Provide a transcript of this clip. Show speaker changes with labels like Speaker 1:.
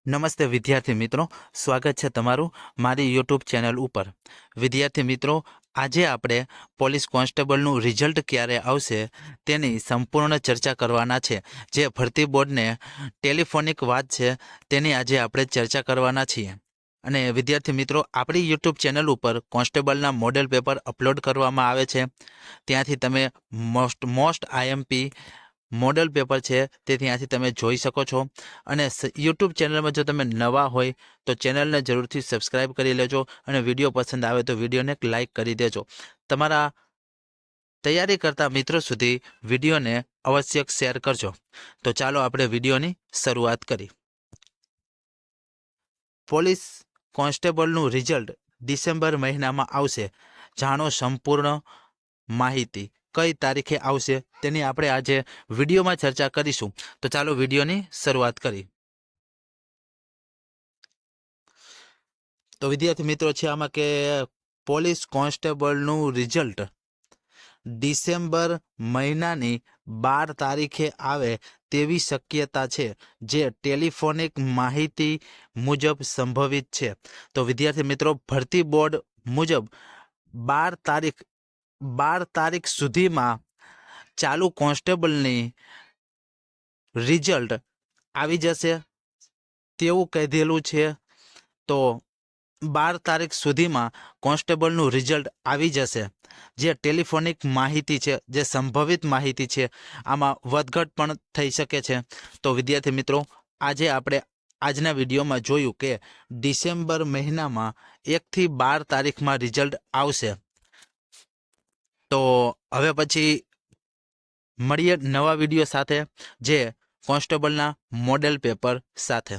Speaker 1: નમસ્તે વિદ્યાર્થી મિત્રો, સ્વાગત છે તમારું મારી યુટ્યુબ ચેનલ ઉપર। વિદ્યાર્થી મિત્રો, આજે આપણે પોલીસ કોન્સ્ટેબલનું રિઝલ્ટ ક્યારે આવશે તેની સંપૂર્ણ ચર્ચા કરવાના છે। જે ભરતી બોર્ડને ટેલિફોનિક વાત છે તેની આજે આપણે ચર્ચા કરવાના છીએ। અને વિદ્યાર્થી મિત્રો, આપણી યુટ્યુબ ચેનલ ઉપર કોન્સ્ટેબલના મોડેલ પેપર અપલોડ કરવામાં આવે છે। ત્યાંથી તમે મોસ્ટ આઈએમપી મોડેલ પેપર છે તે ત્યાંથી તમે જોઈ શકો છો। અને યુટ્યુબ ચેનલમાં જો તમે નવા હોય તો ચેનલને જરૂરથી સબસ્ક્રાઈબ કરી લેજો અને વિડીયો પસંદ આવે તો વિડીયોને એક લાઇક કરી દેજો। તમારા તૈયારી કરતા મિત્રો સુધી વિડીયોને અવશ્ય શેર કરજો। તો ચાલો આપણે વિડીયોની શરૂઆત કરી। પોલીસ કોન્સ્ટેબલનું રિઝલ્ટ ડિસેમ્બર મહિનામાં આવશે। જાણો સંપૂર્ણ માહિતી કઈ તારીખે આવશે તેની આપણે આજે વિડીયોમાં ચર્ચા કરીશું। તો ચાલો વિડીયોની શરૂઆત કરી। તો વિદ્યાર્થી મિત્રો છે આમાં કે પોલીસ કોન્સ્ટેબલનું રિઝલ્ટ ડિસેમ્બર મહિનાની 12 તારીખે આવે તેવી શક્યતા છે, જે ટેલિફોનિક માહિતી મુજબ સંભવિત છે। તો વિદ્યાર્થી મિત્રો, ભરતી બોર્ડ મુજબ 12 તારીખ સુધીમાં ચાલુ કોન્સ્ટેબલની રિઝલ્ટ આવી જશે તેવું કહેલું છે। તો 12 તારીખ સુધીમાં કોન્સ્ટેબલનું રિઝલ્ટ આવી જશે, જે ટેલિફોનિક માહિતી છે, જે સંભવિત માહિતી છે, આમાં વધઘટ પણ થઈ શકે છે। તો વિદ્યાર્થી મિત્રો, આજે આપણે આજના વિડીયોમાં જોયું કે ડિસેમ્બર મહિનામાં 1 થી 12 તારીખમાં રિઝલ્ટ આવશે। તો હવે પછી મળીએ નવા વિડીયો સાથે, જે કોન્સ્ટેબલના મોડેલ પેપર સાથે।